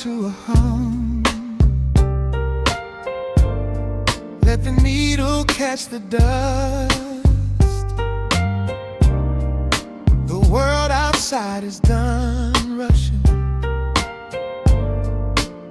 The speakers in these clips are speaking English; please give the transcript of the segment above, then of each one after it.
to a hum. Let the needle catch the dust. The world outside is done rushing.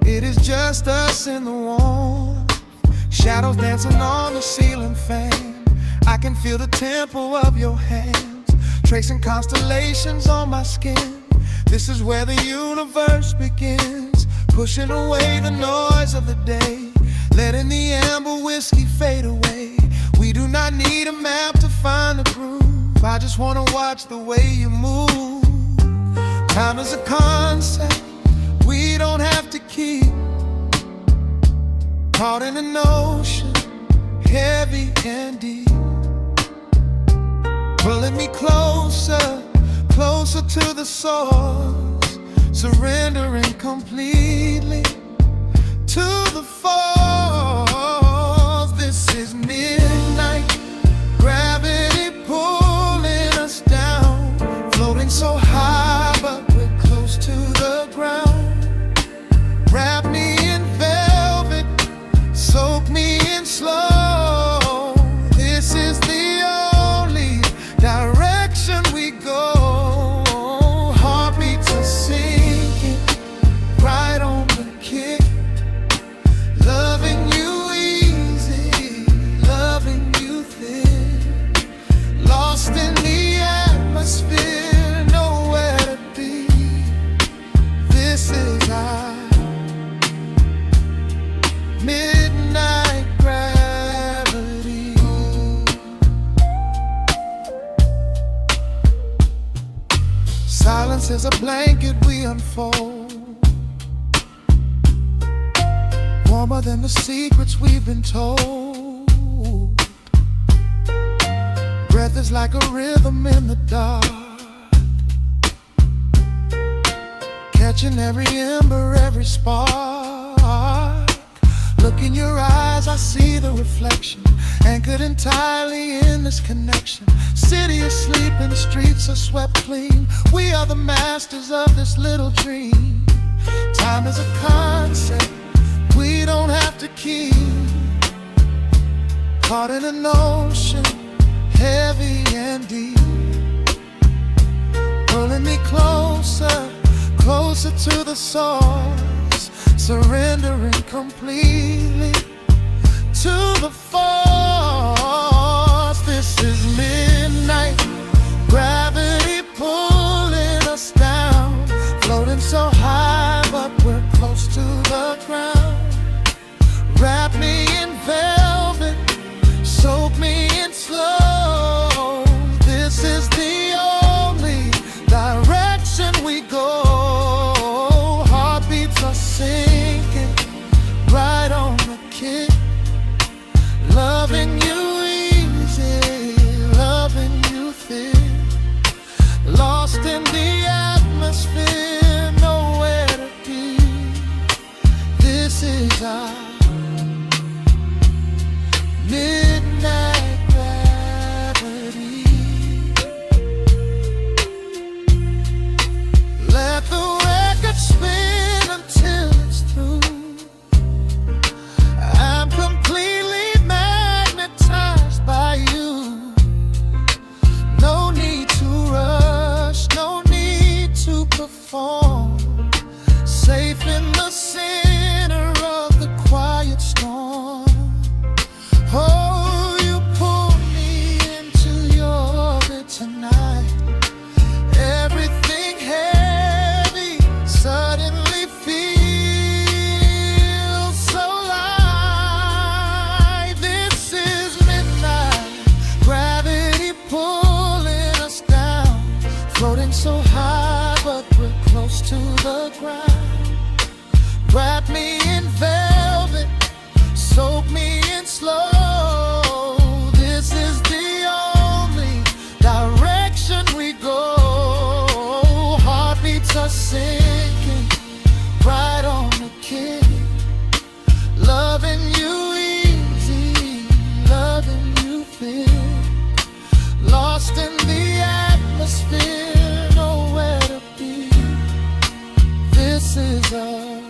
It is just us in the warmth, shadows dancing on the ceiling fan. I can feel the tempo of your hands, tracing constellations on my skin. This is where the universe begins, pushing away the noise of the day, letting the amber whiskey fade away. We do not need a map to find the groove. I just wanna watch the way you move. Time is a concept we don't have to keep. Caught in an ocean, heavy and deep, pulling me closer, closer to the source, surrendering completely to the force. This is midnight, gravity pulling us down, floating so high but we're close to the ground. Wrap me in velvet, soak me in slow. This is the only direction we go. Heartbeats are sinking, right on the kick. Loving you easy, loving you thin. Lost in the atmosphere, nowhere to be. This is our midnight gravity. Silence is a blanket we unfold, warmer than the secrets we've been told. Breath is like a rhythm in the dark, catching every ember, every spark. Look in your eyes, I see the reflection, anchored entirely in this connection. City is sleeping, streets are swept clean. We are the masters of this little dream. Time is a concept we don't have to keep. Caught in an ocean, heavy and deep, pulling me closer, closer to the source, surrendering completely to the force. This is midnight, gravity pulling us down, floating so high but we're close to the ground. Wrap me in velvet, soak me in slow. This is the only direction we go. Heartbeats are sinking, right on the kick. Loving you easy, loving you thin. Lost in the atmosphere, nowhere to be. This is our midnight gravity. Let the record spin until it's through. I'm completely magnetized by you. No need to rush, no need to perform. Safe in the center of the quiet storm. Oh, you pull me into your orbit tonight. Everything heavy suddenly feels so light. This is midnight, gravity pulling us down, floating so high but we're close to the ground. Wrap me in velvet, soak me in slow. This is the only direction we go. Heartbeats are sinking, right on the kick. Loving you easy, loving you thin. Lost in the atmosphere, nowhere to be. This is a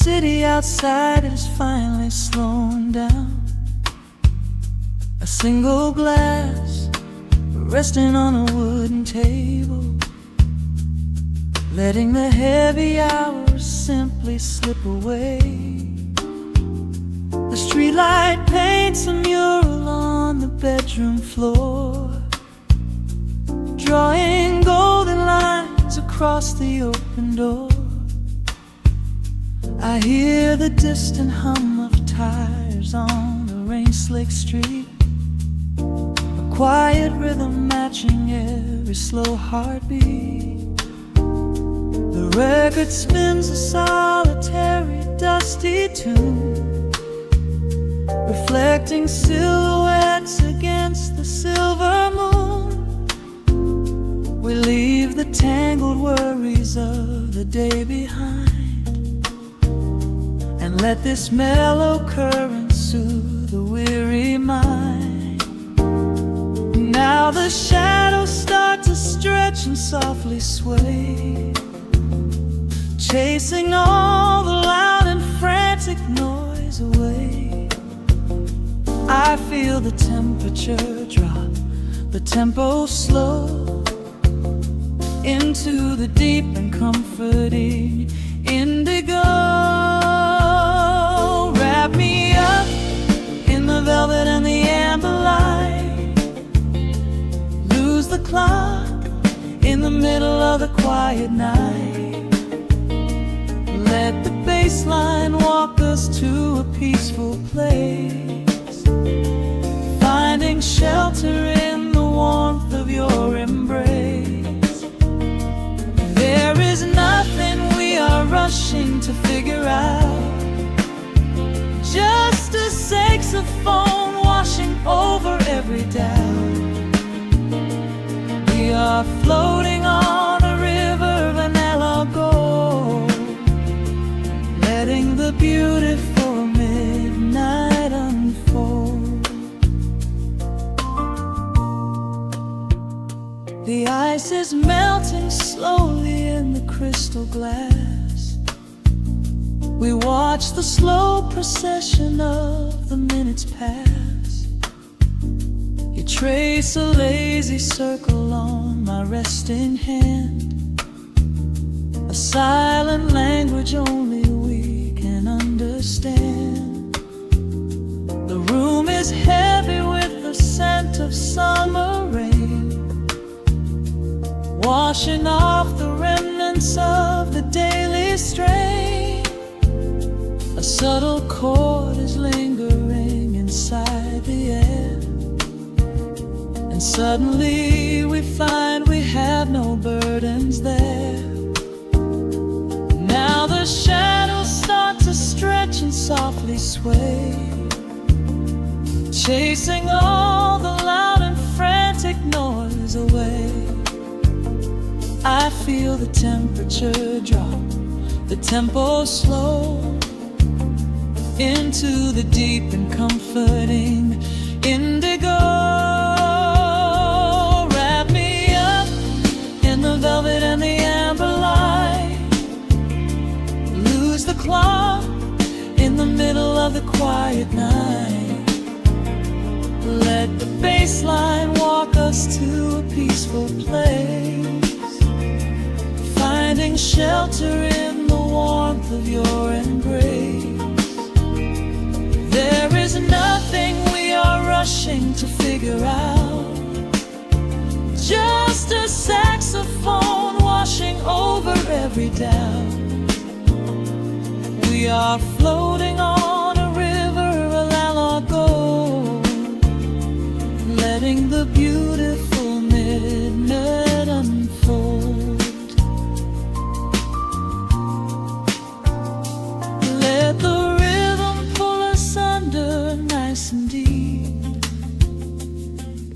city outside is finally slowing down. A single glass resting on a wooden table, letting the heavy hours simply slip away. The streetlight paints a mural on the bedroom floor, drawing golden lines across the open door. I hear the distant hum of tires on the rain-slicked street, a quiet rhythm matching every slow heartbeat. The record spins a solitary, dusty tune, reflecting silhouettes against the silver moon. We leave the tangled worries of the day behind, and let this mellow current soothe the weary mind. Now the shadows start to stretch and softly sway, chasing all the loud and frantic noise away. I feel the temperature drop, the tempo slow, into the deep and comforting indigo. Wrap me up in the velvet and the amber light, lose the clock in the middle of the quiet night. Let the bassline walk us to a peaceful place, finding shelter in the warmth of your embrace. There is nothing we are rushing to figure out, just a saxophone washing over every doubt. We are floating on a river, vanilla gold, letting the beautiful midnight unfold. The ice is melting slowly in the crystal glass. We watch the slow procession of the minutes pass. You trace a lazy circle on my resting hand, a silent language only we can understand. The room is heavy with the scent of summer rain, washing off the remnants of the daily strain. A subtle chord is lingering inside the air, and suddenly we find we have no burdens there. Now the shadows start to stretch and softly sway, chasing all the loud and frantic noise away. I feel the temperature drop, the tempo slow, into the deep and comforting indigo. Wrap me up in the velvet and the amber light, lose the clock in the middle of the quiet night. Let the bassline walk us to a peaceful place, finding shelter in the warmth of your embrace. There is nothing we are rushing to figure out, just a saxophone washing over every doubt. We are floating on a river, a la gold, letting the beautiful midnight unfold. Let the nice and deep,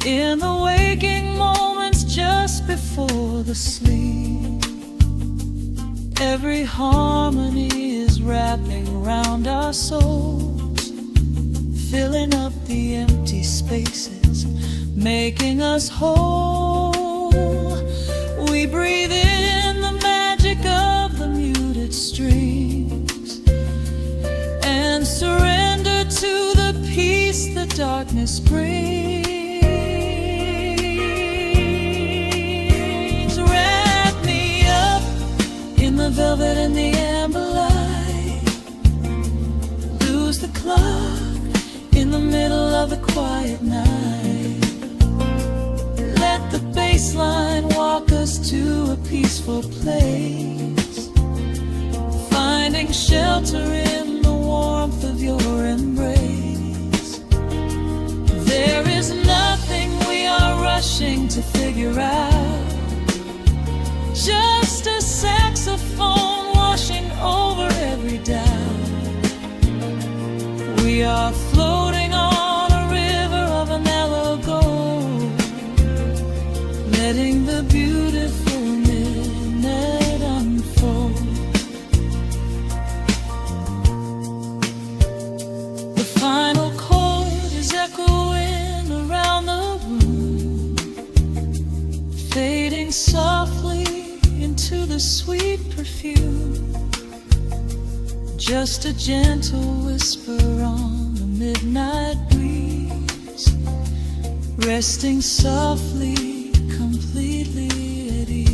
in the waking moments just before the sleep. Every harmony is wrapping around our souls, filling up the empty spaces, making us whole. We breathe in the magic of the muted strings, surrender to the peace the darkness brings. Wrap me up in the velvet and the amber light. Lose the clock in the middle of the quiet night. Let the bassline walk us to a peaceful place, finding shelter in the warmth of your embrace. There is nothing we are rushing to figure out, just a saxophone washing over every doubt. We are floating on a river of a mellow gold, letting the beautiful midnight unfold. The final chord is echoing around the room, fading softly into the sweet perfume. Just a gentle whisper on the midnight breeze, resting softly, completely at ease.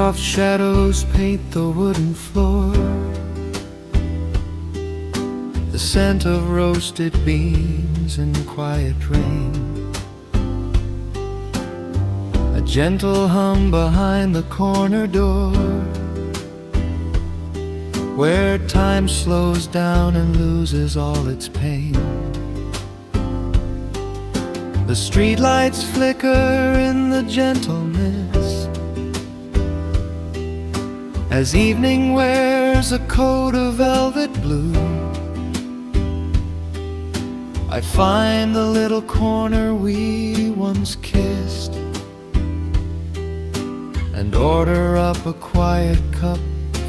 Soft shadows paint the wooden floor, the scent of roasted beans and quiet rain, a gentle hum behind the corner door, where time slows down and loses all its pain. The streetlights flicker in the gentle mist, as evening wears a coat of velvet blue. I find the little corner we once kissed, and order up a quiet cup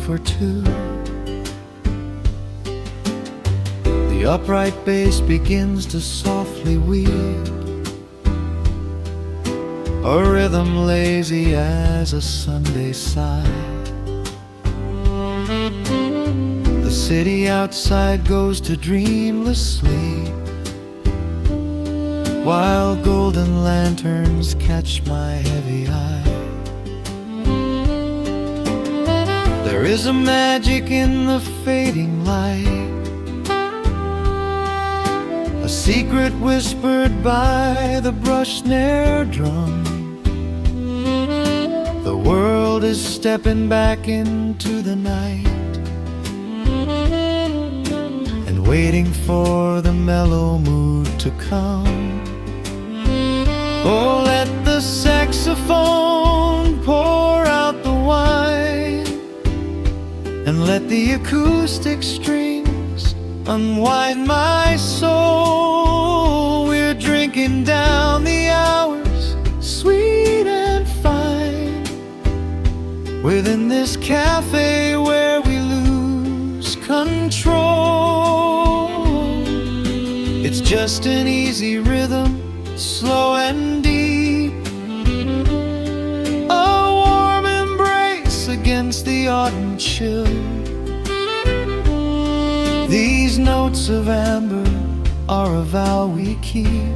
for two. The upright bass begins to softly weave, a rhythm lazy as a Sunday sigh. The city outside goes to dreamless sleep, while golden lanterns catch my heavy eye. There is a magic in the fading light, a secret whispered by the brush snare drum. The world is stepping back into the night, and waiting for the mellow mood to come. Oh, let the saxophone pour out the wine, and let the acoustic strings unwind my soul. We're drinking down the hours, sweet and fine, within this cafe where we lose control. just an easy rhythm, slow and deep. A warm embrace against the autumn chill. These notes of amber are a vow we keep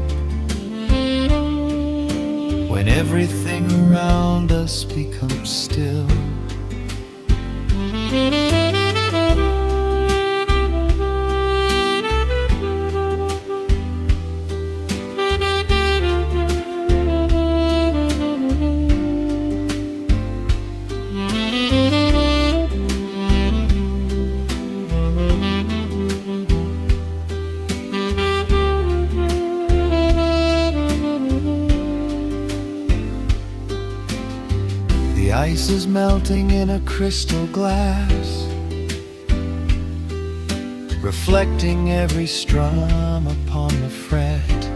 when everything around us becomes still. The ice is melting in a crystal glass, reflecting every strum upon the fret.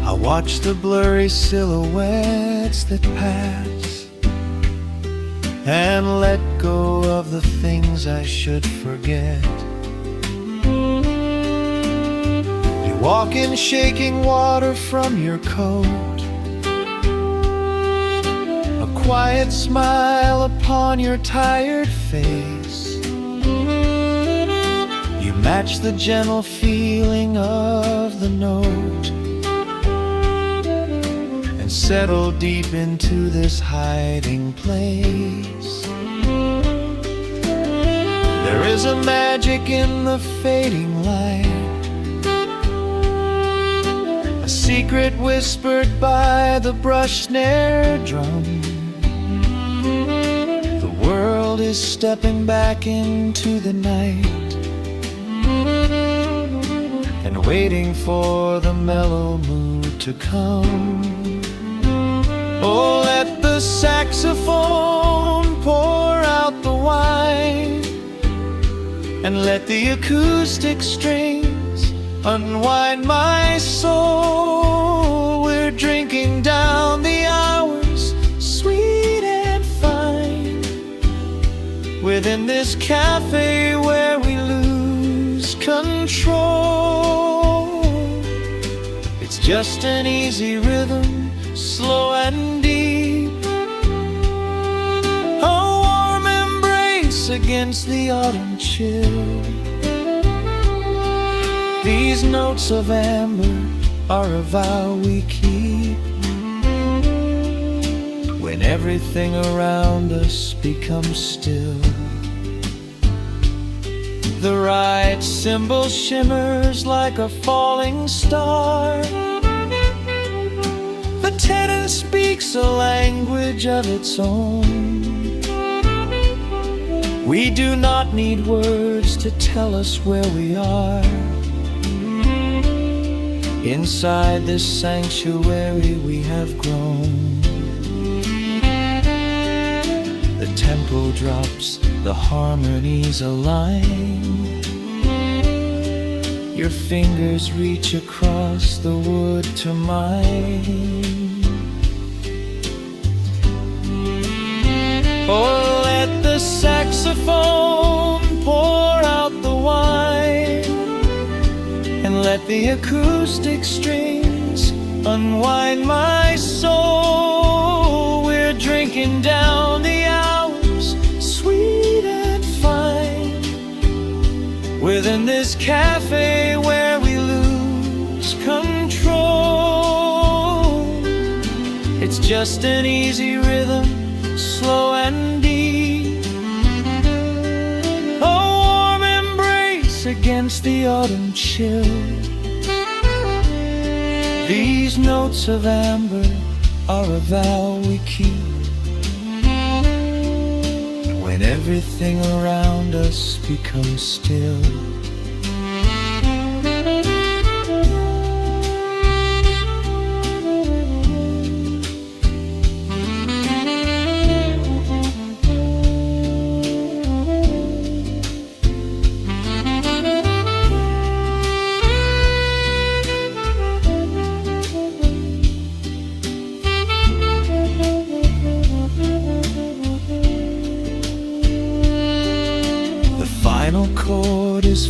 I watch the blurry silhouettes that pass and let go of the things I should forget. You walk in shaking water from your coat, quiet smile upon your tired face. You match the gentle feeling of the note and settle deep into this hiding place. There is a magic in the fading light, a secret whispered by the brush snare drum. The world is stepping back into the night and waiting for the mellow mood to come. Oh, let the saxophone pour out the wine and let the acoustic strings unwind my soul. We're drinking down the hours, sweet and fine, within this cafe where we lose control. It's just an easy rhythm, slow and deep, a warm embrace against the autumn chill. These notes of amber are a vow we keep when everything around us becomes still. The right cymbal shimmers like a falling star. The tenor speaks a language of its own. We do not need words to tell us where we are. Inside this sanctuary we have grown. The tempo drops, the harmonies align. Your fingers reach across the wood to mine. Oh, let the saxophone pour out the wine and let the acoustic strings unwind my soul. We're drinking down the hours, sweet and fine, within this cafe where we lose control. It's just an easy rhythm, slow and deep, a warm embrace against the autumn chill. These notes of amber are a vow we keep when everything around us becomes still. Final chord is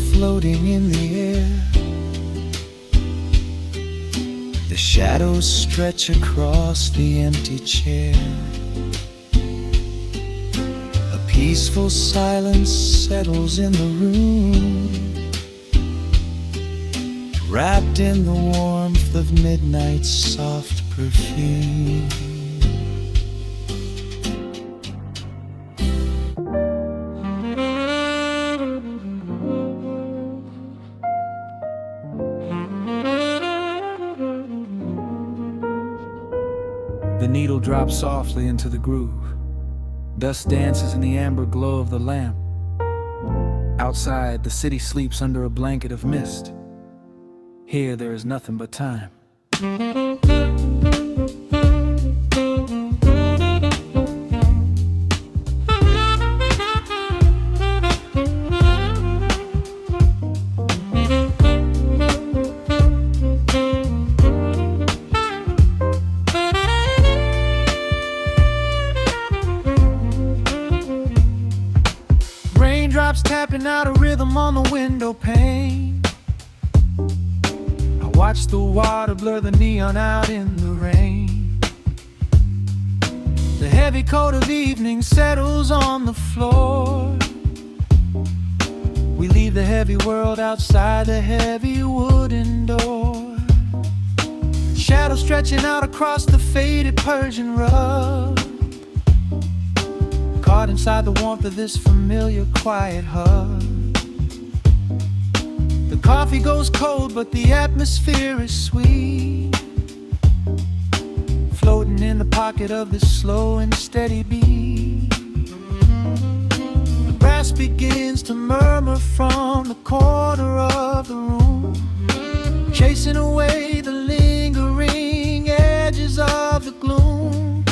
Shadows stretch across the empty chair. A peaceful silence settles in the room, wrapped in the warmth of midnight's soft perfume. The needle drops softly into the groove. Dust dances in the amber glow of the lamp. Outside, the city sleeps under a blanket of mist. Here, there is nothing but time. Raindrops tapping out a rhythm on the window pane. I watch the water blur the neon out in the rain. The heavy coat of evening settles on the floor. We leave the heavy world outside the heavy wooden door. Shadows stretching out across the faded Persian rug, caught inside the warmth of this familiar quiet hug. The coffee goes cold, but the atmosphere is sweet, floating in the pocket of this slow and steady beat. The brass begins to murmur from the corner of the room, chasing away the lingering edges of the gloom.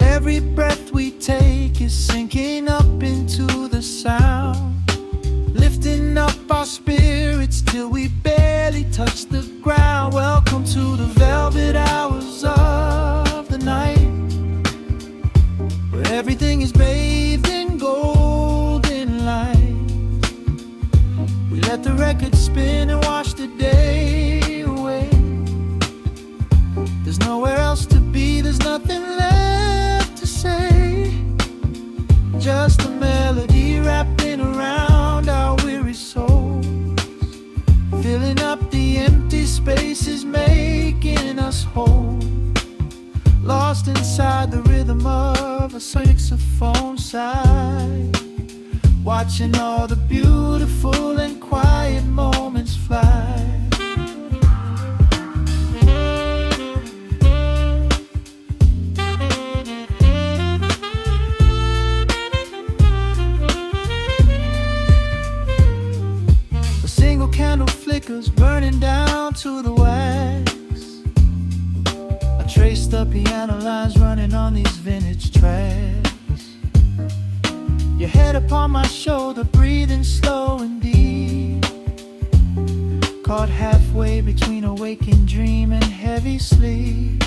Every breath we take is sinking up into the sound, lifting up our spirits till we barely touch the ground. Welcome to the velvet hours of the night, where everything is bathed in golden light. We let the record spin and wash the day away. There's nowhere else to be, there's nothing left to say. Just a melody wrapping around our weary souls, filling up the empty spaces, making us whole. Lost inside the rhythm of a saxophone sigh, watching all the beautiful and quiet moments fly. Candle flickers burning down to the wax. I trace the piano lines running on these vintage tracks. Your head upon my shoulder, breathing slow and deep, caught halfway between a waking dream and heavy sleep.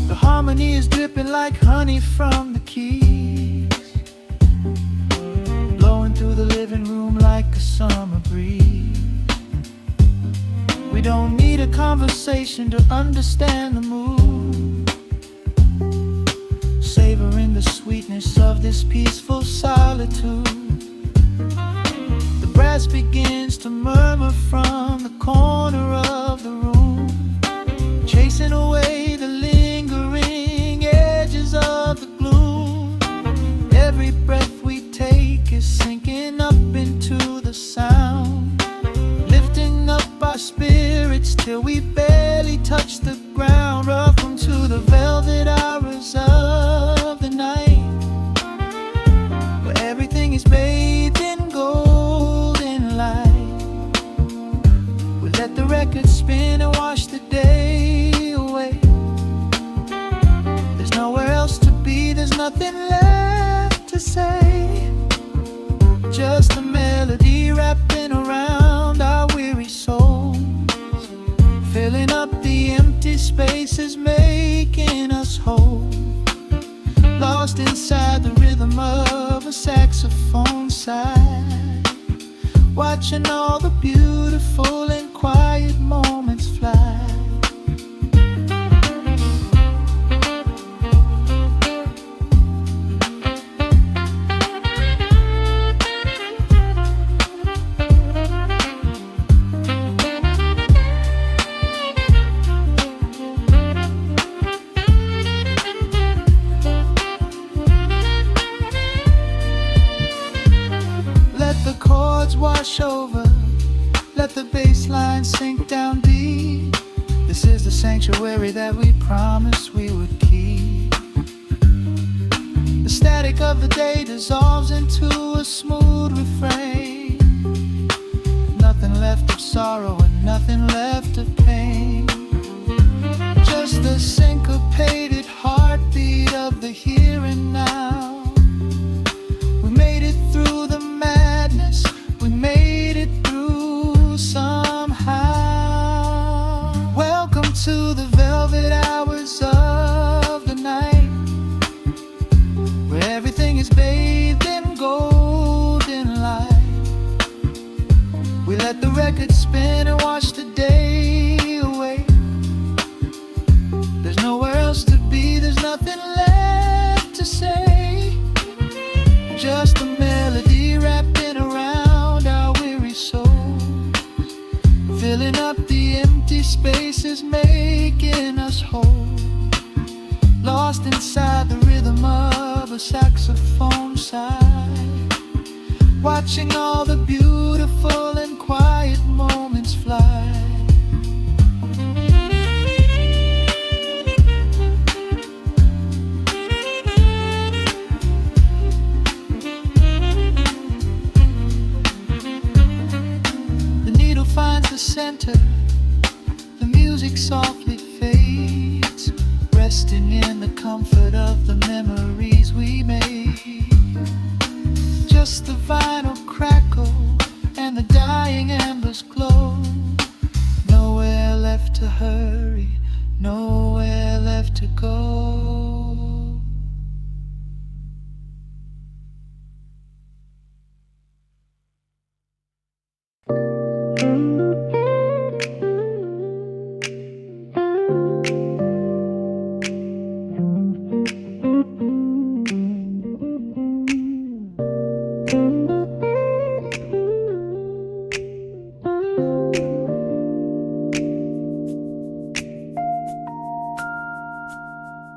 The harmony is dripping like honey from the keys, blowing through the living room like a summer breeze. We don't need a conversation to understand the mood, savoring the sweetness of this peaceful solitude. The brass begins to murmur from the corner of the room, chasing away the lingering edges of the gloom. Every breath we take is sinking up into the sound, lifting up our spirits till we barely touch the ground. Welcome to the velvet hours of the night, where everything is bathed in golden light. We let the record spin and wash the day away. There's nowhere else to be, there's nothing left to say. Just a melody wrapping around our weary souls, filling up the empty spaces, making us whole. Lost inside the rhythm of a saxophone sigh, watching all the beautiful and quiet moments fly. basslines sink down deep. This is the sanctuary that we promised we would keep. The static of the day dissolves into a smooth refrain. Nothing left of sorrow and nothing left of pain. Just the syncopated heartbeat of the here and now. We made it through the madness, we made it through somehow. Welcome to the velvet hours of the night, where everything is bathed in golden light. We let the record spin and watch the day away. There's nowhere else to be, there's nothing left to say. Just a melody wrapping around our weary souls, filling up the empty spaces, making us whole. Lost inside the rhythm of a saxophone sigh, watching all the beautiful and quiet moments fly. Finds the center, the music softly fades, resting in the comfort of the memories we made. Just the vinyl crackle and the dying embers glow. Nowhere left to hurry, nowhere left to go.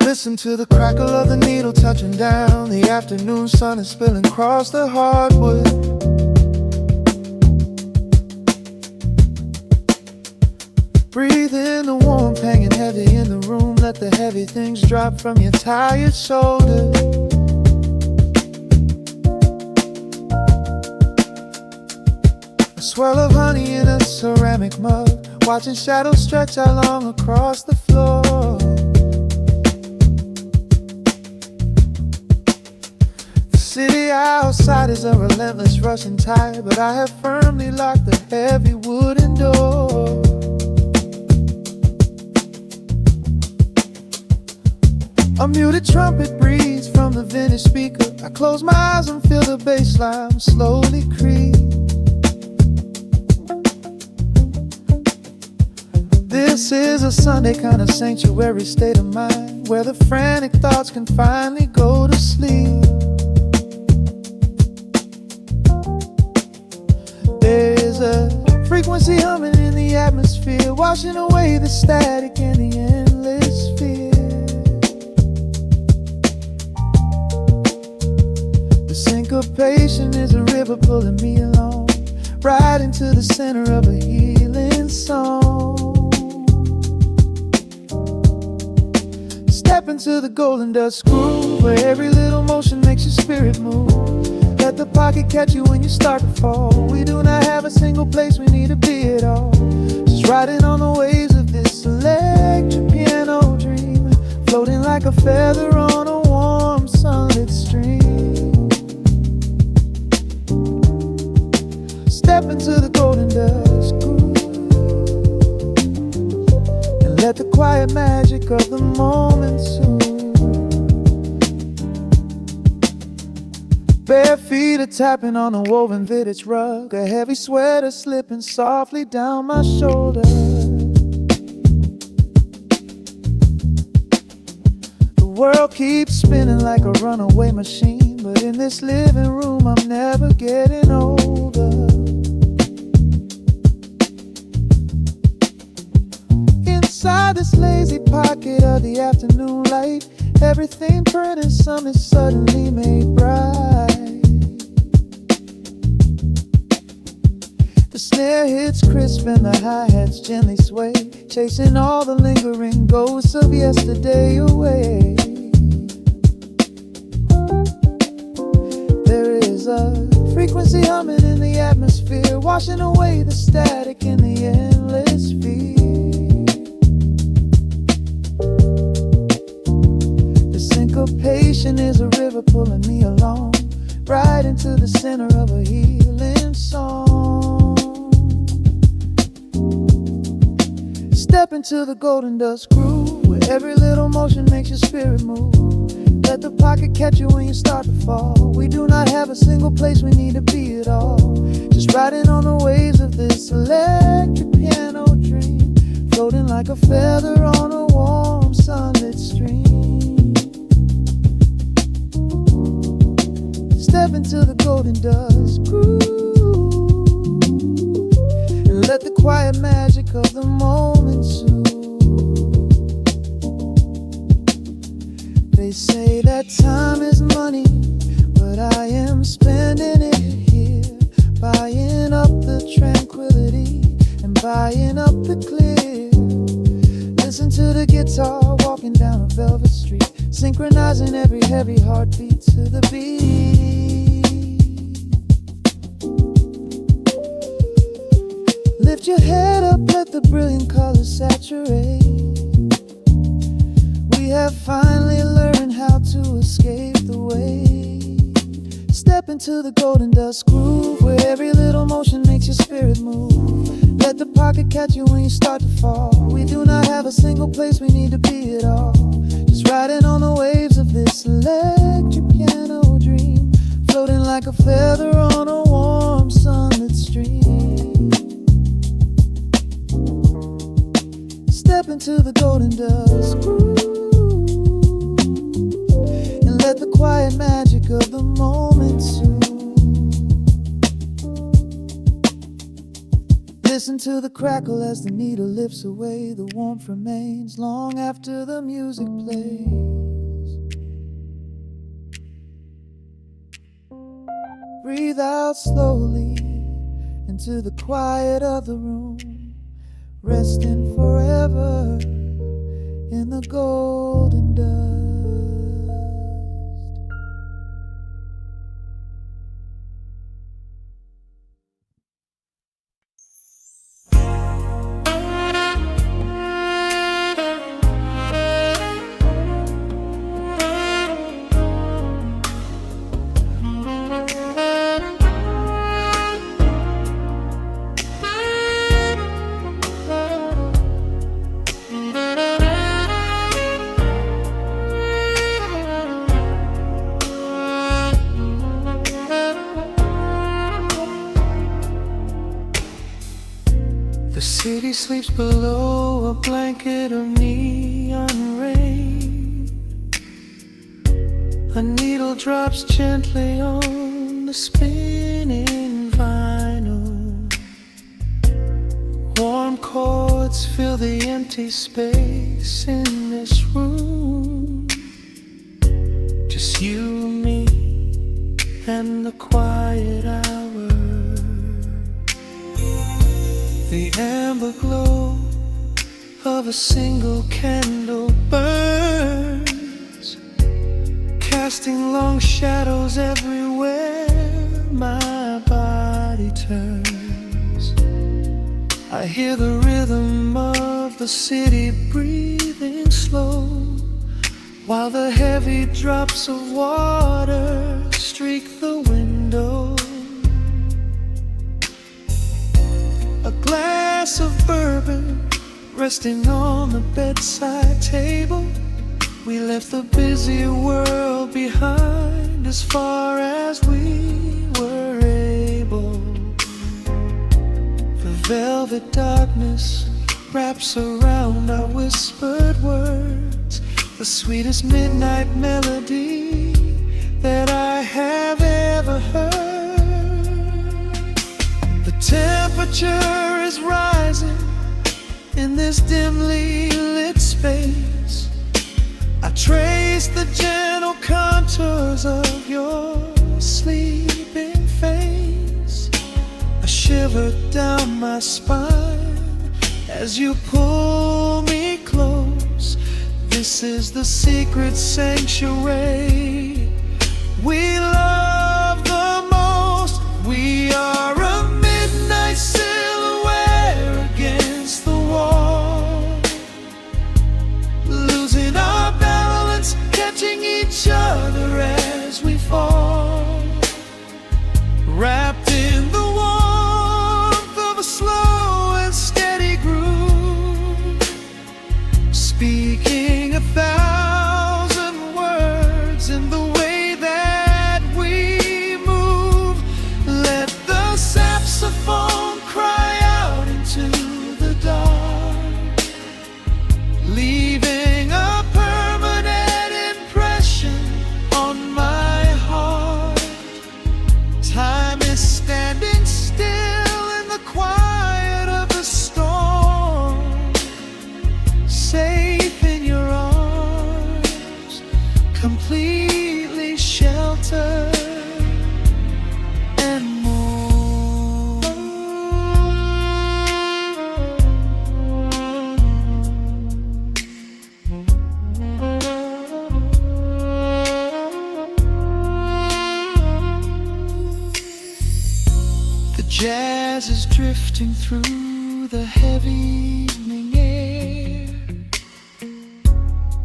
Listen to the crackle of the needle touching down. The afternoon sun is spilling across the hardwood. Breathe in the warmth hanging heavy in the room. Let the heavy things drop from your tired shoulders. A swirl of honey in a ceramic mug, watching shadows stretch out long across the floor. The city outside is a relentless rushing tide, but I have firmly locked the heavy wooden door. A muted trumpet breathes from the vintage speaker. I close my eyes and feel the bass line slowly creep. This is a Sunday kind of sanctuary state of mind, where the frantic thoughts can finally go to sleep. There's a frequency humming in the atmosphere, washing away the static and the endless fear. The syncopation is a river pulling me along, right into the center of a healing song. Step into the golden dust groove, where every little motion makes your spirit move. Let the pocket catch you when you start to fall. We do not have a single place we need to be at all. Just riding on the waves of this electric piano dream, floating like a feather on a warm sunlit stream. Step into the golden dust groove, and let the quiet magic of the moment soothe. Bare feet are tapping on a woven vintage rug, a heavy sweater slipping softly down my shoulder. The world keeps spinning like a runaway machine, but in this living room I'm never getting older. Inside this lazy pocket of the afternoon light, everything burning, something suddenly made bright. The snare hits crisp and the hi-hats gently sway, chasing all the lingering ghosts of yesterday away. There is a frequency humming in the atmosphere, washing away the static in the endless fear. The syncopation is a river pulling me along, right into the center of a healing song. Step into the golden dust groove, where every little motion makes your spirit move. Let the pocket catch you when you start to fall. We do not have a single place we need to be at all. Just riding on the waves of this electric piano dream, floating like a feather on a warm sunlit stream. Step into the golden dust groove, and let the quiet magic of the moment soothe. They say that time is money, but I am spending it here, buying up the tranquility and buying up the clear. Listen to the guitar walking down a velvet street, synchronizing every heavy heartbeat to the beat. Lift your head up, let the brilliant colors saturate. We have finally learned how to escape the weight. Step into the golden dust groove, where every little motion makes your spirit move. Let the pocket catch you when you start to fall. We do not have a single place we need to be at all. Just riding on the waves of this electric piano dream, floating like a feather on a warm sunlit stream. Step into the golden dust groove, and let the quiet magic of the moment soothe. Listen to the crackle as the needle lifts away. The warmth remains long after the music plays. Breathe out slowly into the quiet of the room, resting forever in the golden dust. The city sleeps below a blanket of neon rain. A needle drops gently on the spinning vinyl. Warm chords fill the empty space in this room. Just you, me, and the quiet hour. The amber glow of a single candle burns, casting long shadows everywhere my body turns. I hear the rhythm of the city breathing slow, while the heavy drops of water streak the window. A glass of bourbon resting on the bedside table. We left the busy world behind as far as we were able. The velvet darkness wraps around our whispered words, the sweetest midnight melody that I have ever heard. The temperature is rising in this dimly lit space. I trace the gentle contours of your sleeping face. A shiver down my spine as you pull me close. This is the secret sanctuary we love the most. We are a midnight silhouette against the wall, losing our balance, catching each other as we fall, wrapped in the warmth of a slow and steady groove, speaking 1,000 words in the way that we move. Let the saxophone cry out into the dark, leaving a permanent impression on my heart. Time is standing still in the quiet of the storm, safe in your arms, completely sheltered and more. The jazz is drifting through the heavy evening air,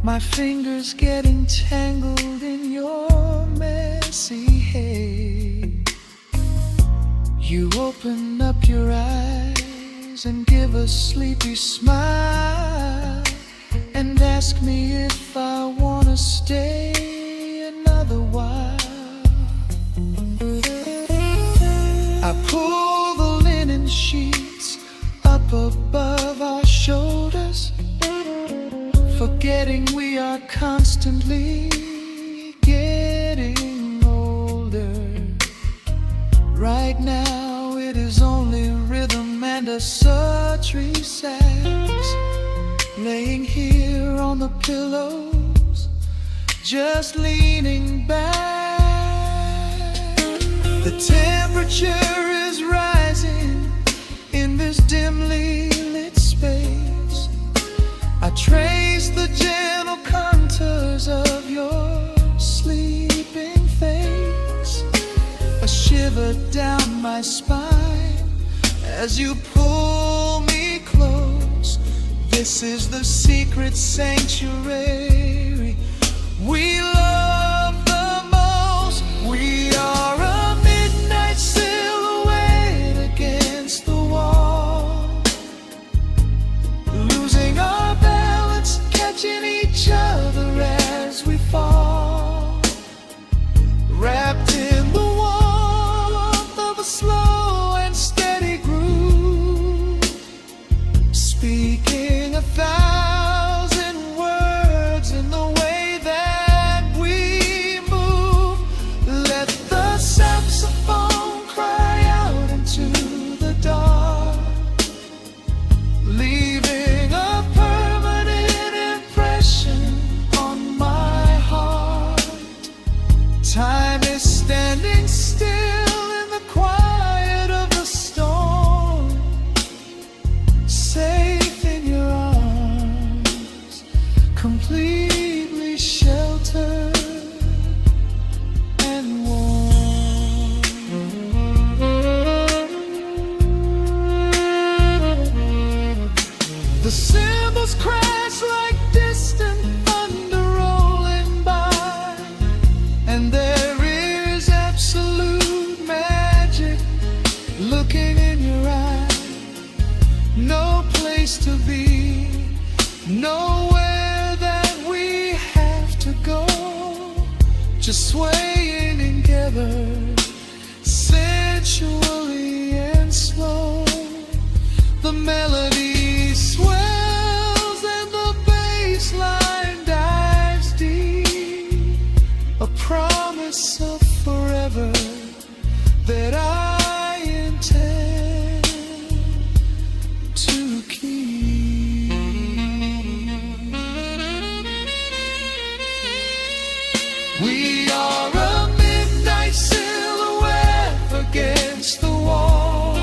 my fingers getting tangled in your messy hair. You open up your eyes and give a sleepy smile and ask me if I wanna stay another while. I pull the linen sheets up above our shoulders, forgetting we are constantly getting older. Right now it is only rhythm and a sultry sax, laying here on the pillows, just leaning back. The temperature is rising in this dimly lit space. I trace the gentle contours of your sleeping face, a shiver down my spine as you pull me close. This is the secret sanctuary we love the most. We are a midnight silhouette against the wall, losing our balance, catching each other as we fall, wrapped in the warmth of a slow and steady groove, speaking 1,000 words in the way that we move. Let the saxophone cry out into the dark, leaving a permanent impression on my heart. Time is standing still in the quiet of the storm, safe in your arms, completely sheltered and warm. The cymbals crash like distant thunder rolling by, and there is absolute magic looking in your eye. No place to be, nowhere that we have to go, just swaying together, sensually and slow. The melody swells and the bass line dives deep, a promise of forever that I intend to keep. We are a midnight silhouette against the wall,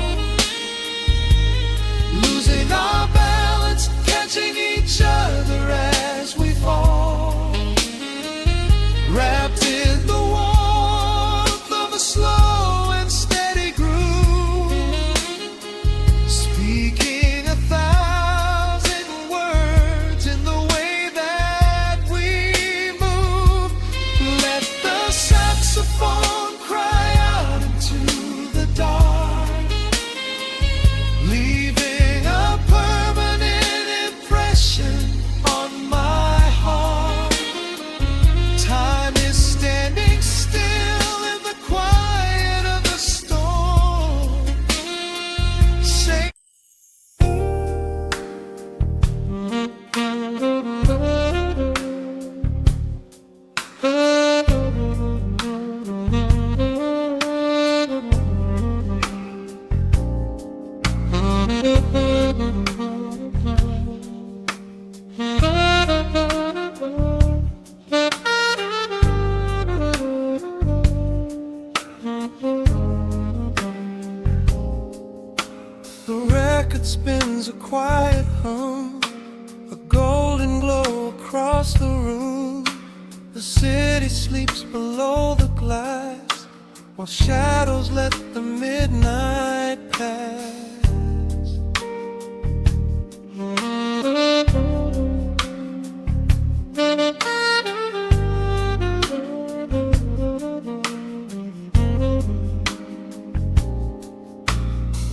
a quiet hum, a golden glow across the room. The city sleeps below the glass, while shadows let the midnight pass.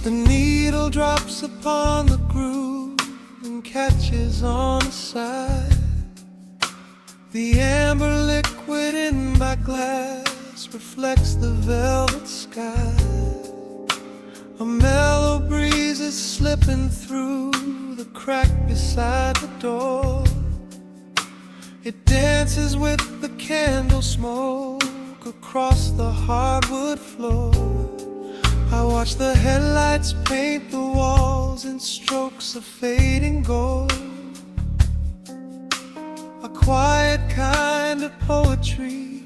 The needle drops upon the groove and catches on the side. The amber liquid in my glass reflects the velvet sky. A mellow breeze is slipping through the crack beside the door. It dances with the candle smoke across the hardwood floor. I watch the headlights paint the walls in strokes of fading gold. A quiet kind of poetry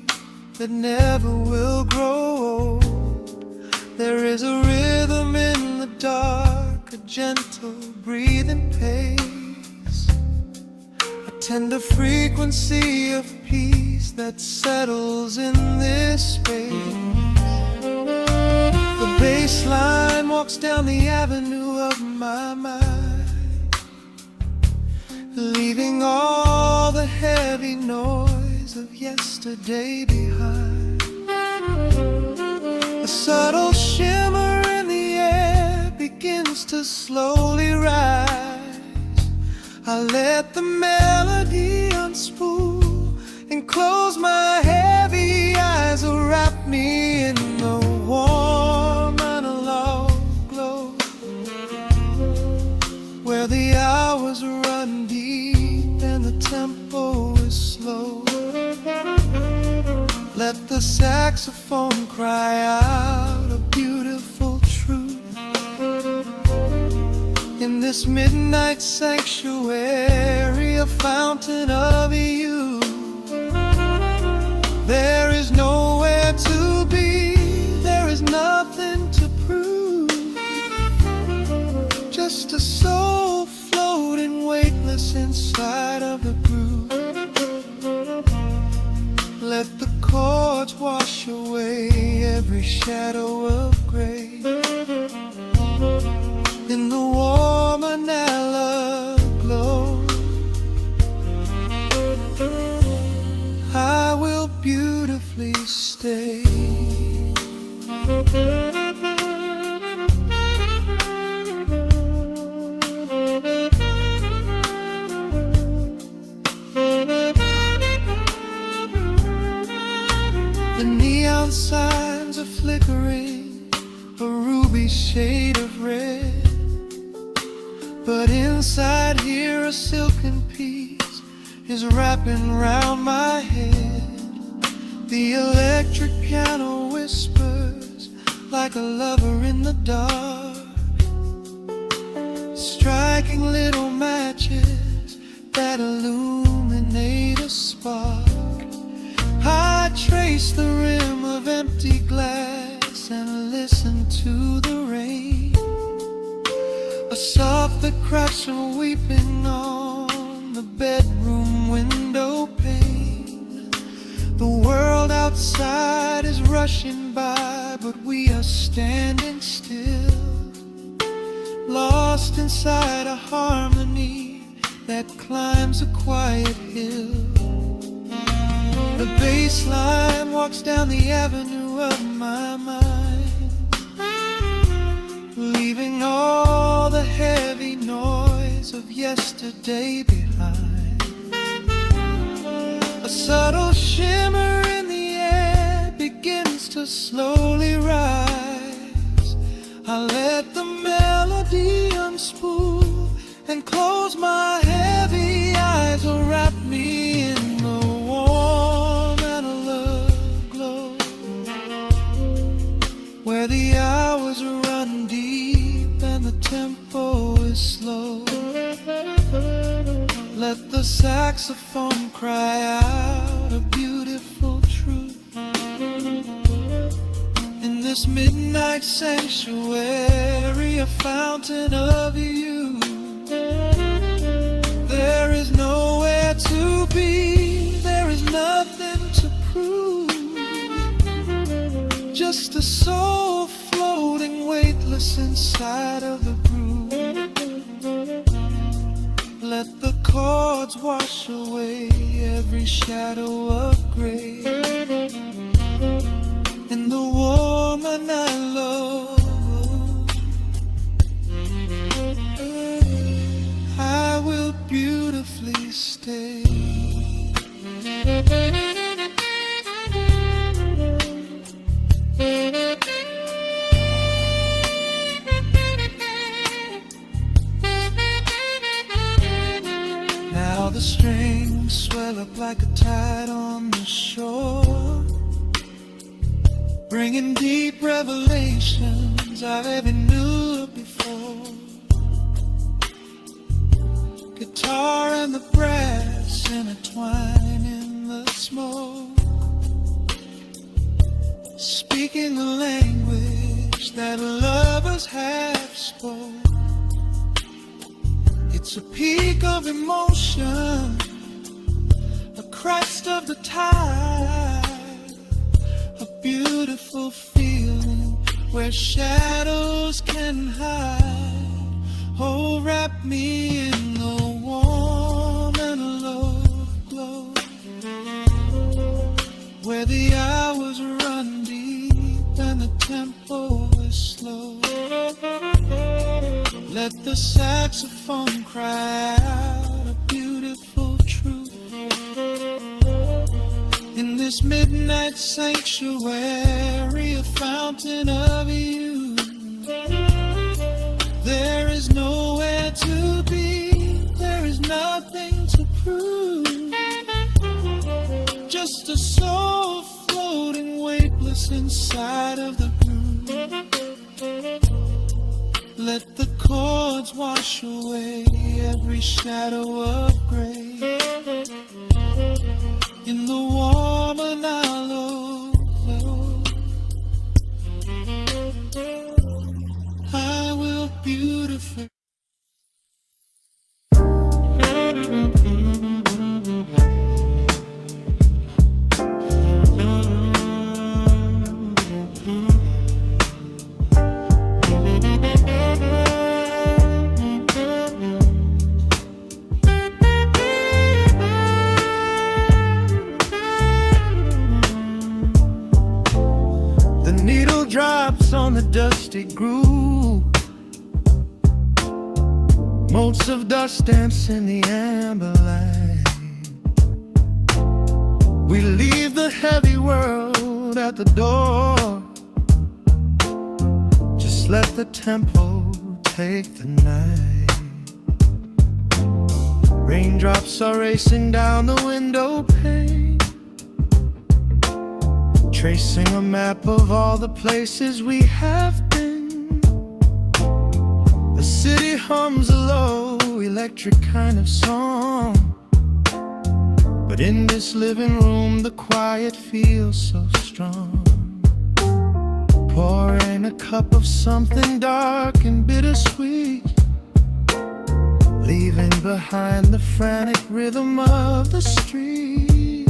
that never will grow old. There is a rhythm in the dark, a gentle breathing pace, a tender frequency of peace that settles in this space. The bassline walks down the avenue of my mind, leaving all the heavy noise of yesterday behind. A subtle shimmer in the air begins to slowly rise. I let the melody unspool and close my heavy eyes, wrap me in the warm analog glow, where the hours run deep and the tempo is slow. Let the saxophone cry out a beautiful truth. In this midnight sanctuary, a fountain of youth. There is nowhere to be, there is nothing to prove. Just a soul floating weightless inside of the groove. Let the chords wash away every shadow of gray. In the warm analog glow, I will beautifully stay. The neon signs are flickering, a ruby shade of red. But inside here a silken peace is wrapping round my head. The electric piano whispers like a lover in the dark, striking little matches that illuminate a spark. I trace the rim of empty glass and listen to the rain, a soft that cracks from weeping on the bedroom window pane. The world outside is rushing by, but we are standing still, lost inside a harmony that climbs a quiet hill. The bassline walks down the avenue of my mind, leaving all the heavy noise of yesterday behind. A subtle shimmer in the air begins to slowly rise. I let the melody unspool and close my heavy eyes, will wrap me in the warm analog glow, where the hours run deep and the tempo is slow. Let the saxophone cry out a beautiful truth. In this midnight sanctuary, a fountain of youth. soul floating weightless inside of the groove. Let the chords wash away every shadow of gray. And the woman I love, I will beautifully stay. Now the strings swell up like a tide on the shore, bringing deep revelations I've ever knew before. Guitar and the brass intertwine in the smoke, speaking the language that lovers have spoke. It's a peak of emotion, a crest of the tide, a beautiful feeling where shadows can hide. Oh, wrap me in the warm and love glow, where the hours run deep and the tempo is slow. Let the saxophone cry out a beautiful truth in this midnight sanctuary, a fountain of youth. There is nowhere to be, there is nothing to prove, just a soul floating weightless inside of the groove. Let the chords wash away every shadow of gray. In the warm and hollow glow, I will beautifully. Drops on the dusty groove, motes of dust dance in the amber light. We leave the heavy world at the door, just let the tempo take the night. Raindrops are racing down the window pane, tracing a map of all the places we have been. The city hums a low, electric kind of song, but in this living room the quiet feels so strong. Pouring a cup of something dark and bittersweet, leaving behind the frantic rhythm of the street.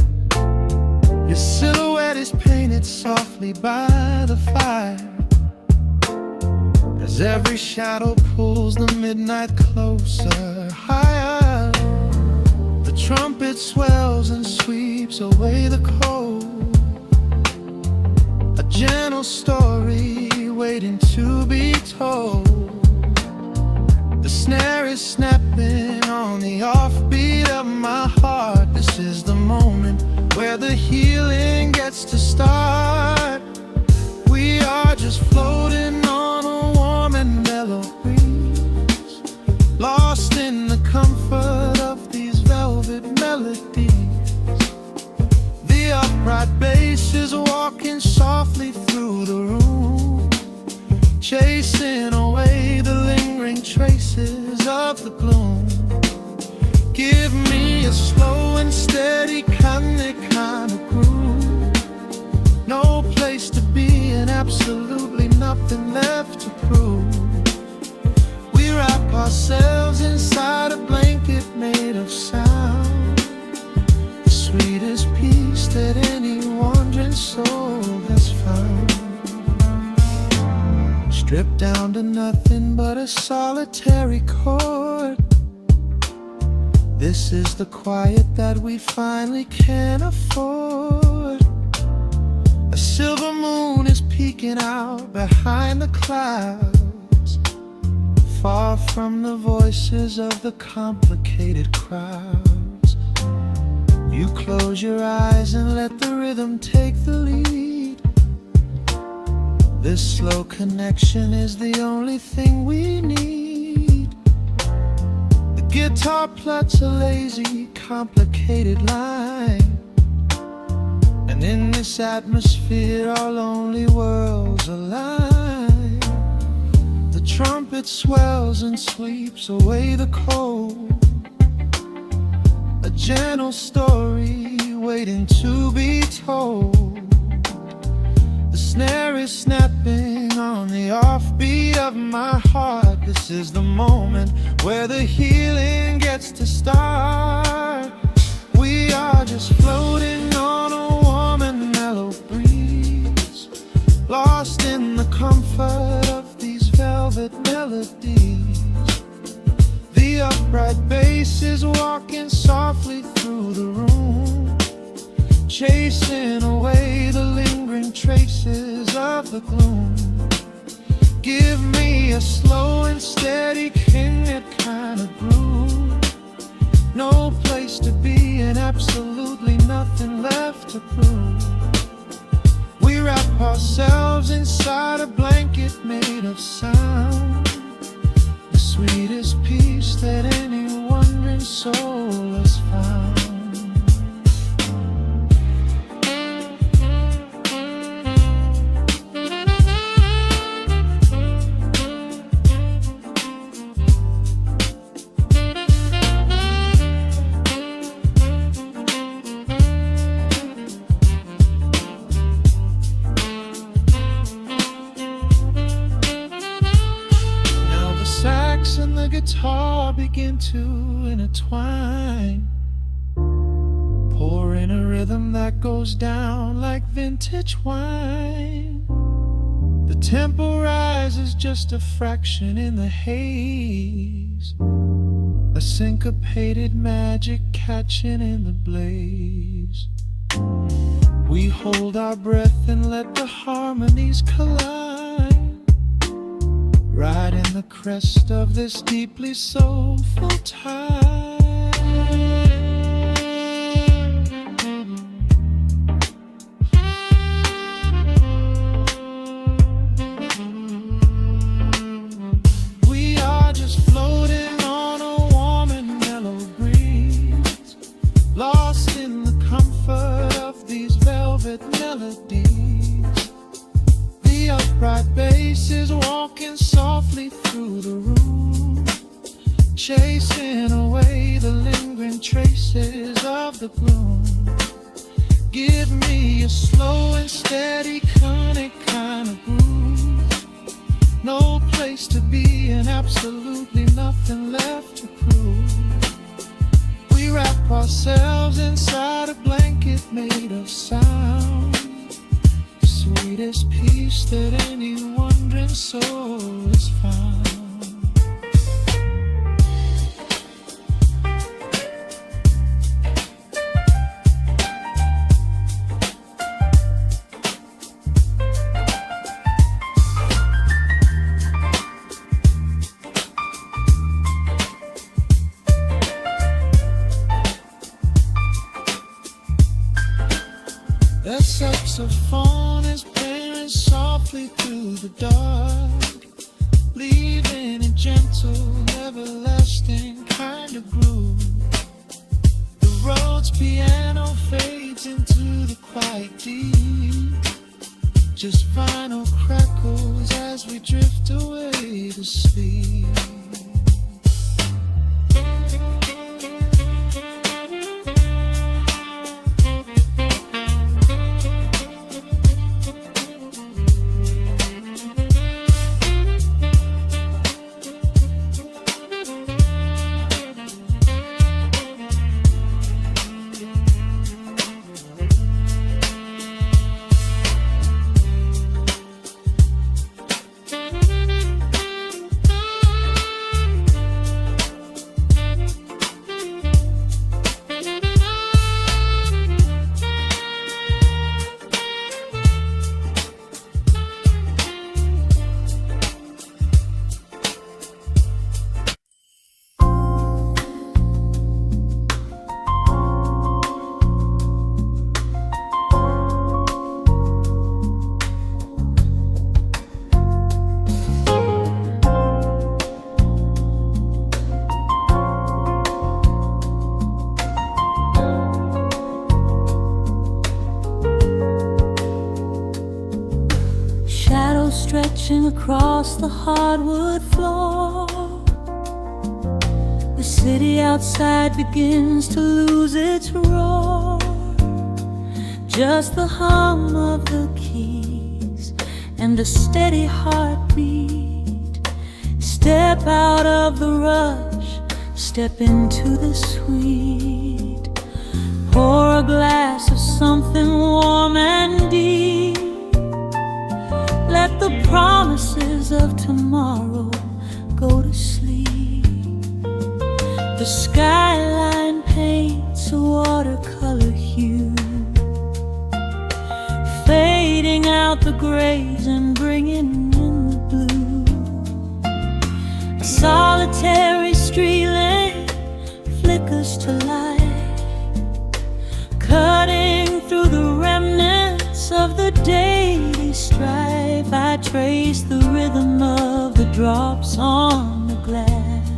Your silhouette is painted softly by the fire, as every shadow pulls the midnight closer, higher. The trumpet swells and sweeps away the cold, a gentle story waiting to be told. The snare is snapping on the offbeat of my heart. This is the moment where the healing gets to start. We are just floating on a warm and mellow breeze, lost in the comfort of these velvet melodies. The upright bass is walking softly through the room, chasing away the lingering traces of the gloom. Give me a slow and steady kind of groove, no place to be and absolutely nothing left to prove. We wrap ourselves inside a blanket made of sound, the sweetest peace that any wandering soul has found. down to nothing but a solitary chord. This is the quiet that we finally can afford. A silver moon is peeking out behind the clouds, far from the voices of the complicated crowds. You close your eyes and let the rhythm take the lead. This slow connection is the only thing we need. The guitar plots a lazy, complicated line, and in this atmosphere our lonely worlds align. The trumpet swells and sweeps away the cold, a gentle story waiting to be told. The snare is snapping on the offbeat of my heart. This is the moment where the healing gets to start. We are just floating on a warm and mellow breeze, lost in the comfort of these velvet melodies. The upright bass is walking softly through the room, chasing away the lingering traces of the gloom. Give me a slow and steady kinglet kind of groove. No place to be and absolutely nothing left to prove. We wrap ourselves inside a blanket made of sound, the sweetest peace that any wandering soul has found. And the guitar begin to intertwine, pouring a rhythm that goes down like vintage wine. The tempo rises just a fraction in the haze, a syncopated magic catching in the blaze. We hold our breath and let the harmonies collide, right in the crest of this deeply soulful tide. We are just floating on a warm and mellow breeze, lost in the comfort of these velvet melodies. The upright bass is walking softly through the room, chasing away the lingering traces of the gloom. Give me a slow and steady conic kind of groove. No place to be and absolutely nothing left to prove. We wrap ourselves inside a blanket made of sound, the sweetest peace that any wandering soul has found. The saxophone is playing softly through the dark, leaving a gentle, everlasting kind of groove. The Rhodes piano fades into the quiet deep, just vinyl crackles as we drift away to sleep. stretching across the hardwood floor. The city outside begins to lose its roar. Just the hum of the keys and a steady heartbeat. Step out of the rush, step into the sweet. Pour a glass of something warm and deep. Let the promises of tomorrow go to sleep. The skyline paints a watercolor hue, fading out the grays and bringing in the blue. A solitary street lamp flickers to life, cutting through the remnants of the daily strife. I trace the rhythm of the drops on the glass,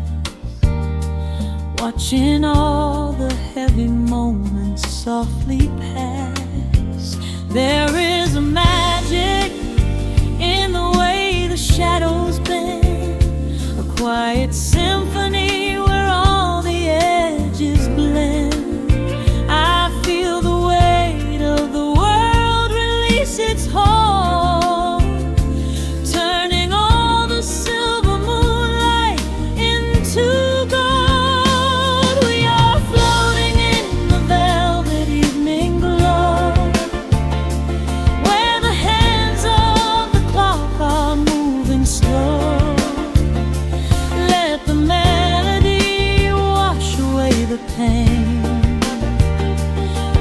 watching all the heavy moments softly pass. There is a magic in the way the shadows bend, a quiet symphony where all the edges blend. I feel the weight of the world release its hold, turning all the silver moonlight into gold. We are floating in the velvet evening glow, where the hands of the clock are moving slow. Let the melody wash away the pain,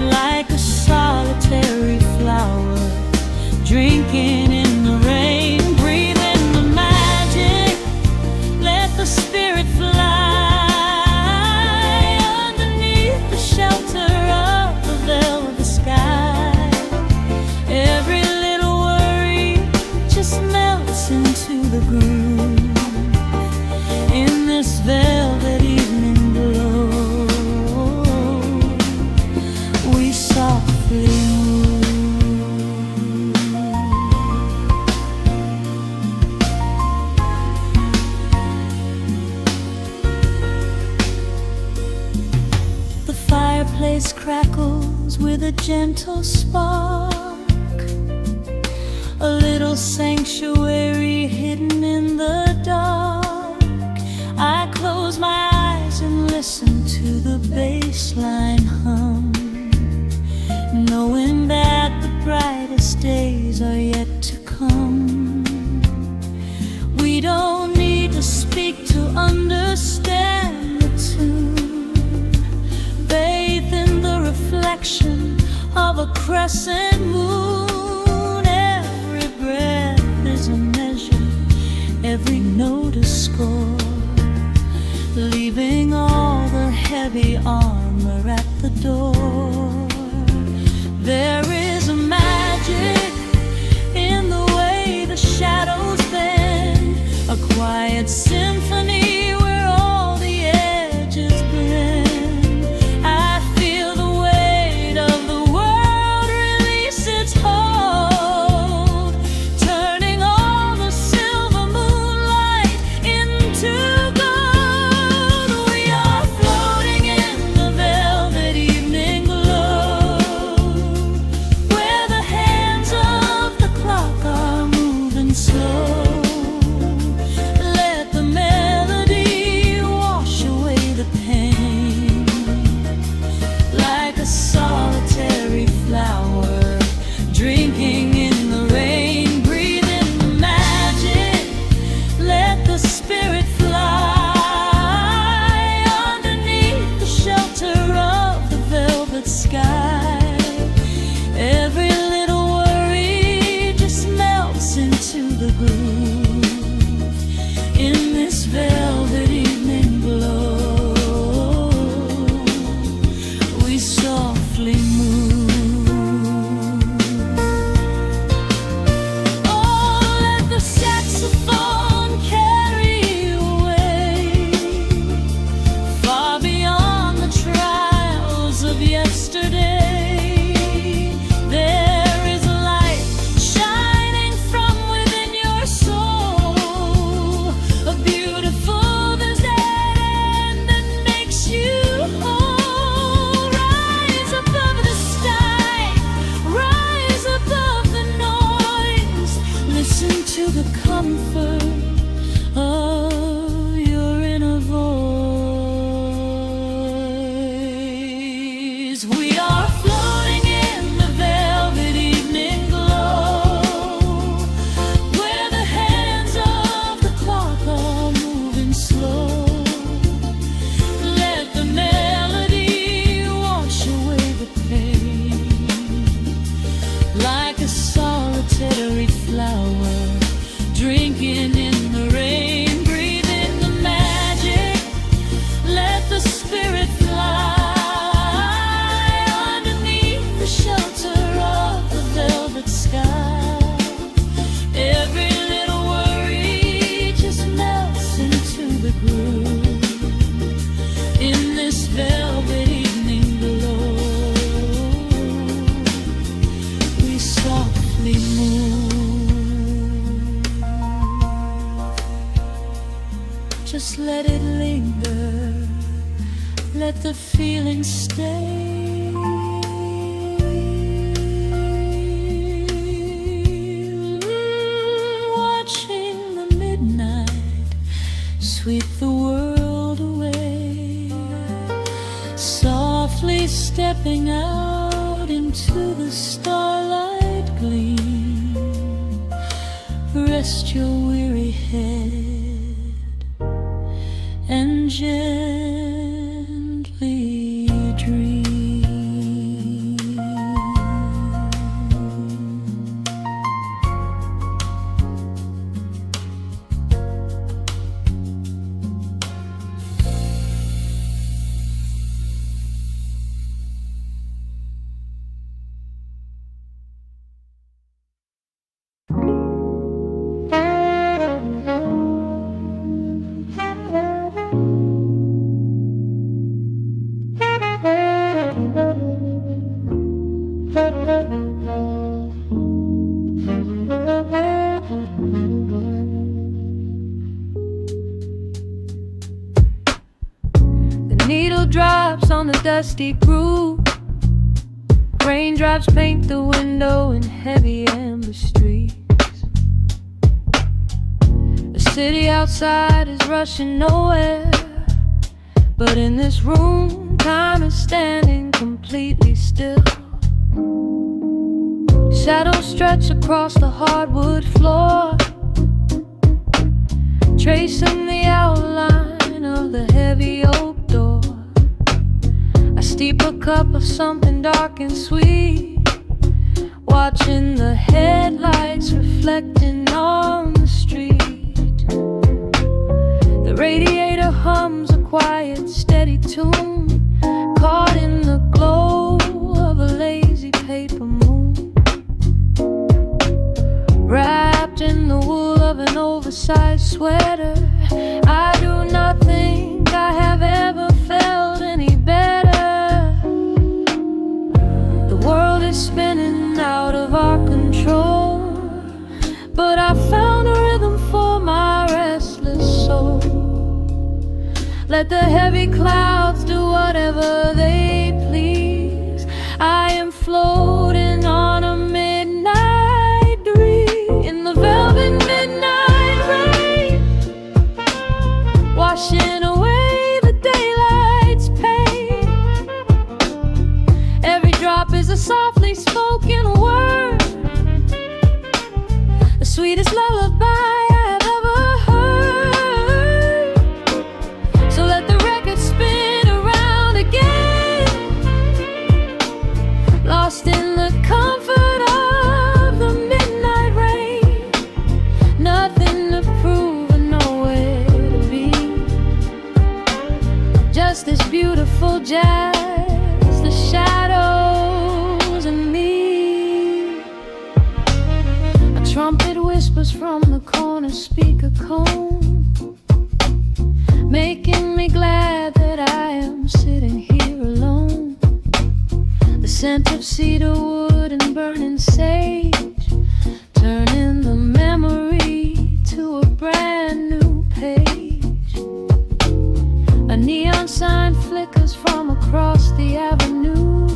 like a solitary flower drinking in the rain. Breathe in the magic, let the spirit fly underneath the shelter of the velvet sky. Every little worry just melts into the groove in this velvet evening glow. We softly move. The fireplace crackles with a gentle spark, a little sanctuary hidden in the dark. I close my eyes and listen to the bassline hum, knowing that the brightest days are yet to come. We don't need to speak to understand the tune. Bathe in the reflection of a crescent moon. Every breath is a measure, every note a score, leaving all the heavy armor at the door. There is a magic in the way the shadows bend, a quiet symphony where all the edges blend. I feel the weight of the world release its hold, turning all the silver moonlight into gold. We are floating in the velvet evening glow, where the hands of the clock are moving slow. Let the melody wash away the pain, like a solitary flower drinking in the rain. Breathe in the magic, let the spirit fly underneath the shelter of the velvet sky. Every little worry just melts into the groove in this velvet evening glow. this velvet evening glow, we softly move. Just let it linger, let the feeling stay. Watching the midnight sweep the world away, softly stepping out into the starlight gleam. Rest your weary head and gently dream. The needle drops on the dusty groove. Raindrops paint the window in heavy amber streets. The city outside is rushing nowhere, but in this room, time is standing completely still. Shadows stretch across the hardwood floor, tracing the outline of the heavy oak door. I steep a cup of something dark and sweet, watching the headlights reflecting on the street. The radiator hums a quiet, steady tune, caught in the glow of a lazy paper moon. Wrapped in the wool of an oversized sweater, I do not think I have ever felt any better. The world is spinning out of our control, but I found a rhythm for my restless soul. Let the heavy clouds do whatever they please. I am floating on a midnight breeze in the velvet midnight rain, washing away the daylight's pain. Every drop is a softly spoken word, the sweetest lullaby I have ever heard. So let the record spin around again, lost in the comfort of the midnight rain. Nothing to prove and nowhere to be, just this beautiful jazz, the shadows and me. A trumpet whispers from the corner speaker cone, making me glad that I am sitting here alone. The scent of cedar wood and burning sage, turning the memory to a brand new page. A neon sign flickers from across the avenue,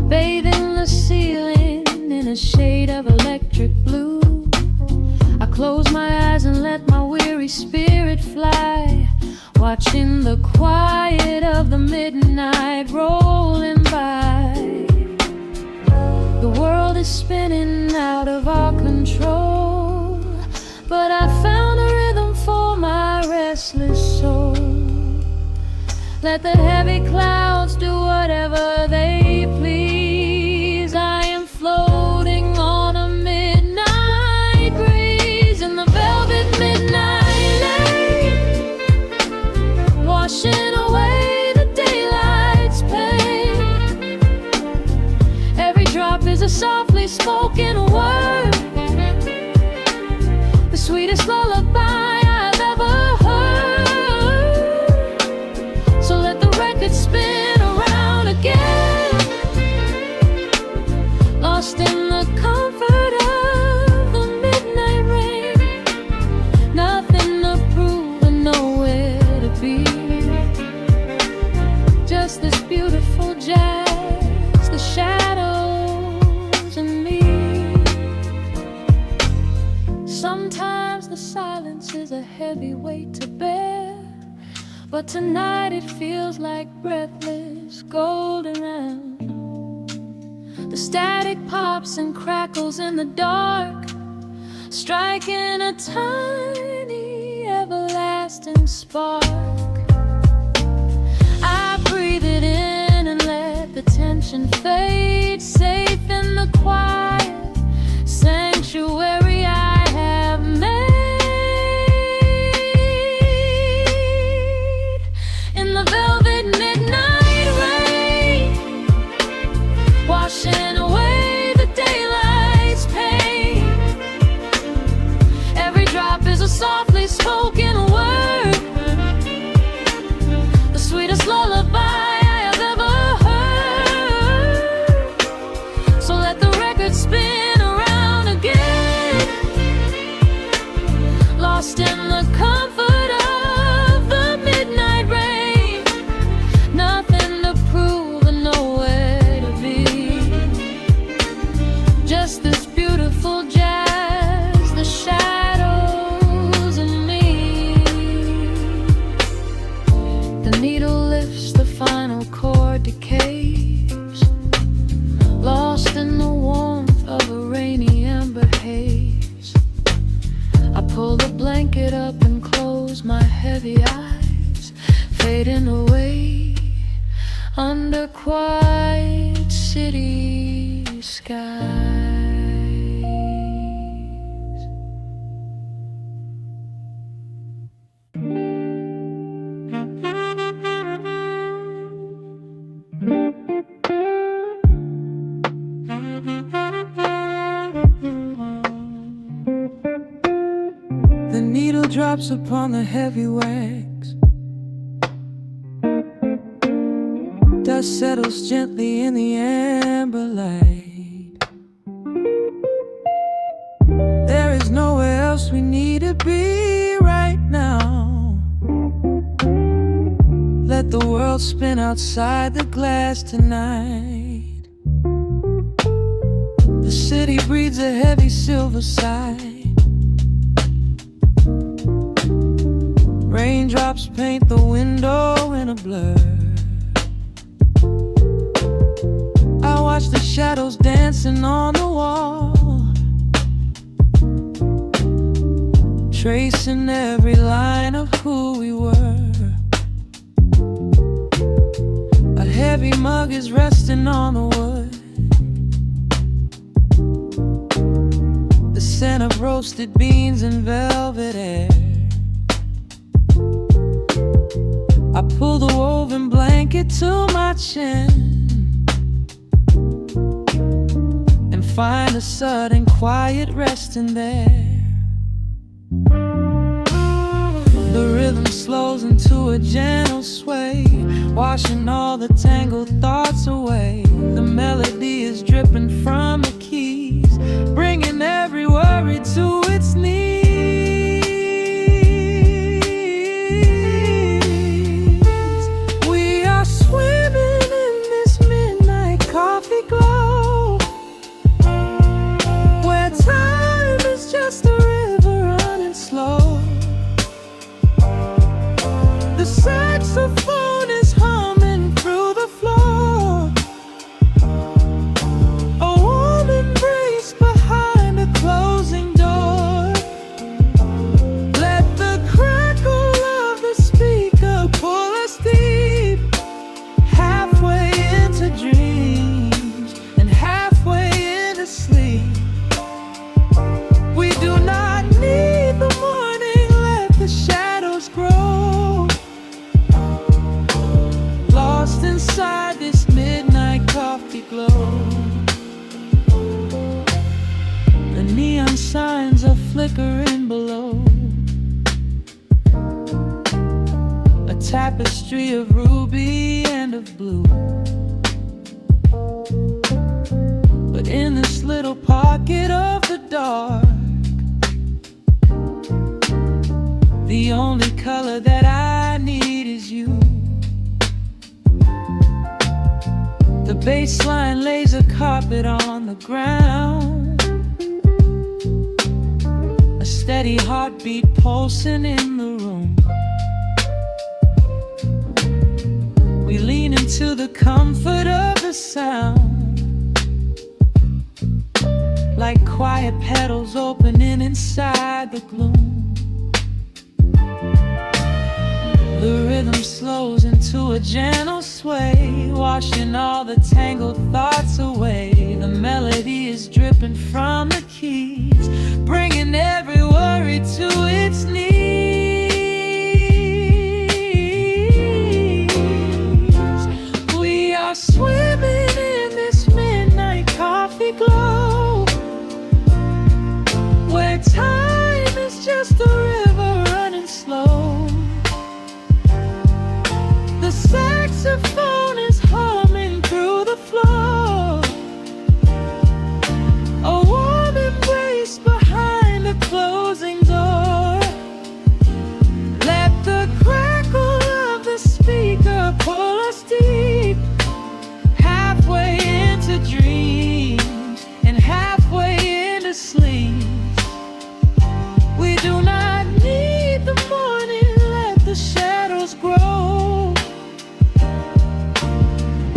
bathing the ceiling in a shade of electric blue. I close my eyes and let my weary spirit fly, watching the quiet of the midnight rolling by. The world is spinning out of our control, but I found a rhythm for my restless soul. Let the heavy clouds do whatever they please. I am floating on a midnight breeze in the velvet midnight lane, washing away the daylight's pain. Every drop is a softly spoken word, the sweetest lullaby I've ever heard. So let is a heavy weight to bear, but tonight it feels like breathless golden round. The static pops and crackles in the dark, striking a tiny everlasting spark. I breathe it in and let the tension fade, safe in the quiet sanctuary I have made. In the velvet midnight rain, washing away the daylight's pain. Every drop is a softly spoken word, the sweetest lullaby I have ever heard. So let the record spin around again, lost in the comfort of the midnight rain. Nothing to prove and nowhere to be, just this beautiful jazz, the shadows and me. The needle lifts, the final chord decays, lost in the warmth of a rainy amber haze. I pull the blanket up and close my heavy eyes, fading away under quiet city skies. The needle drops upon the heavy wax, dust settles gently in the amber light. There is nowhere else we need to be right now. Let the world spin outside the glass tonight. The city breathes a heavy silver sigh. Raindrops paint the window in a blur. I watch the shadows dancing on the wall, tracing every line of who we were. A heavy mug is resting on the wood, the scent of roasted beans and velvet air. I pull the woven blanket to my chin and find a sudden quiet resting there. The rhythm slows into a gentle sway, washing all the tangled thoughts away. The melody is dripping from the keys, bringing every worry to its knees. We are swimming in this midnight coffee glow, where time is just a river running slow. The saxophone is humming through the floor, a warm embrace behind a closing door. Let the crackle of the speaker pull us deep, halfway into dreams and halfway into sleep. We do not need the morning, let the shadows grow, lost inside this midnight coffee glow. The neon signs are flickering below, a tapestry of ruby and of blue. But in this little pocket of the dark, the only color that I need is you. The bassline lays a carpet on the ground, a steady heartbeat pulsing in the room. We lean into the comfort of the sound, like quiet petals opening inside the gloom. The rhythm slows into a gentle sway, washing all the tangled thoughts away. The melody is dripping from the keys, bringing every worry to its knees. We are swimming in this midnight coffee glow, where time is just a river running slow. The saxophone is humming through the floor, a warm embrace behind the closing door. Let the crackle of the speaker pull us deep, halfway into dreams and halfway into sleep. We do not need the morning, let the shadows grow.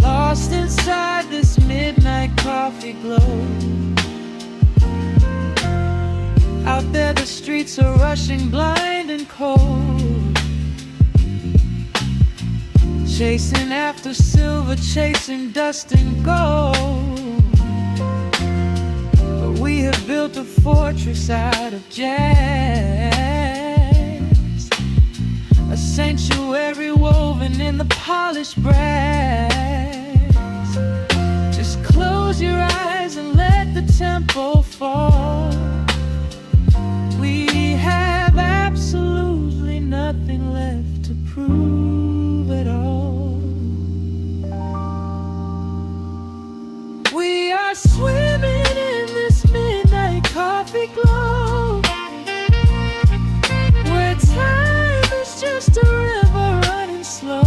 Lost inside this midnight coffee glow. Out there the streets are rushing blind and cold, chasing after silver, chasing dust and gold. But we have built a fortress out of jazz, a sanctuary woven in the polished brass. Just close your eyes and let the tempo fall. We have absolutely nothing left to prove at all. We are swimming in this midnight coffee glow, where time is just a river running slow.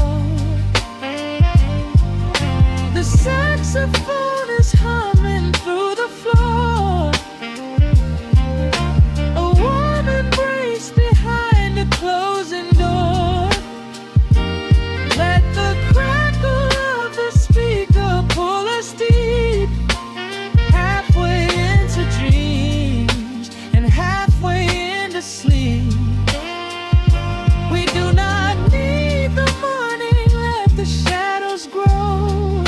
The saxophone is humming through the floor, a warm embrace behind a closing door. Let the crackle of the speaker pull us deep, halfway into dreams and halfway into sleep. We do not need the morning, let the shadows grow.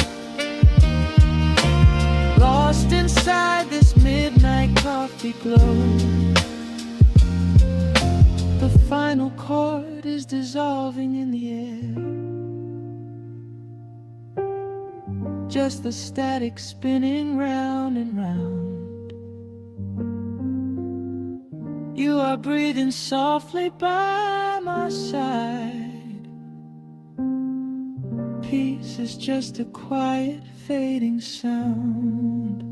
Lost inside this midnight coffee glow. The final chord is dissolving in the air, just the static spinning round and round. You are breathing softly by my side. Peace is just a quiet fading sound.